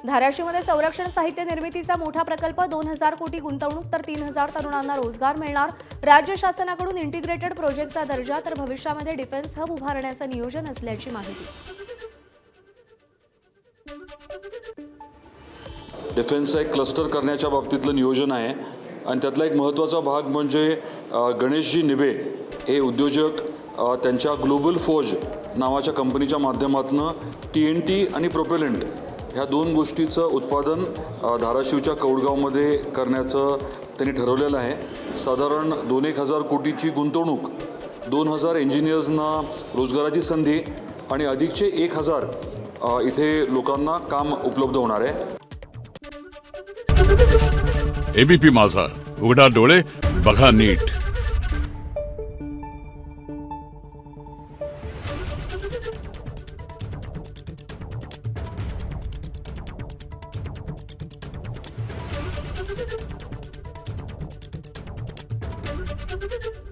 धाराशिवमध्ये संरक्षण साहित्य निर्मितीचा मोठा प्रकल्प, 2000 कोटी गुंतवणूक तर 3000 तरुणांना रोजगार मिळणार। राज्य शासनाकडून इंटिग्रेटेड प्रोजेक्टचा दर्जा, तर भविष्यामध्ये डिफेन्स हब उभारण्याचं नियोजन असल्याची माहिती। डिफेन्सचा एक क्लस्टर करण्याच्या बाबतीतलं नियोजन आहे आणि त्यातला एक महत्त्वाचा भाग म्हणजे गणेशजी निबे हे उद्योजक त्यांच्या ग्लोबल फोर्ज नावाच्या कंपनीच्या माध्यमातून TNT आणि प्रोपेलंट ह्या दोन गोष्टीचं उत्पादन धाराशिवच्या कौडगावमध्ये करण्याचं त्यांनी ठरवलेलं आहे। साधारण 2-1000 कोटीची गुंतवणूक, 2000 इंजिनियर्सना रोजगाराची संधी आणि अधिकचे 1000 इथे लोकांना काम उपलब्ध होणार आहे। ABP माझा, उघडा डोळे बघा नीट। Thank you.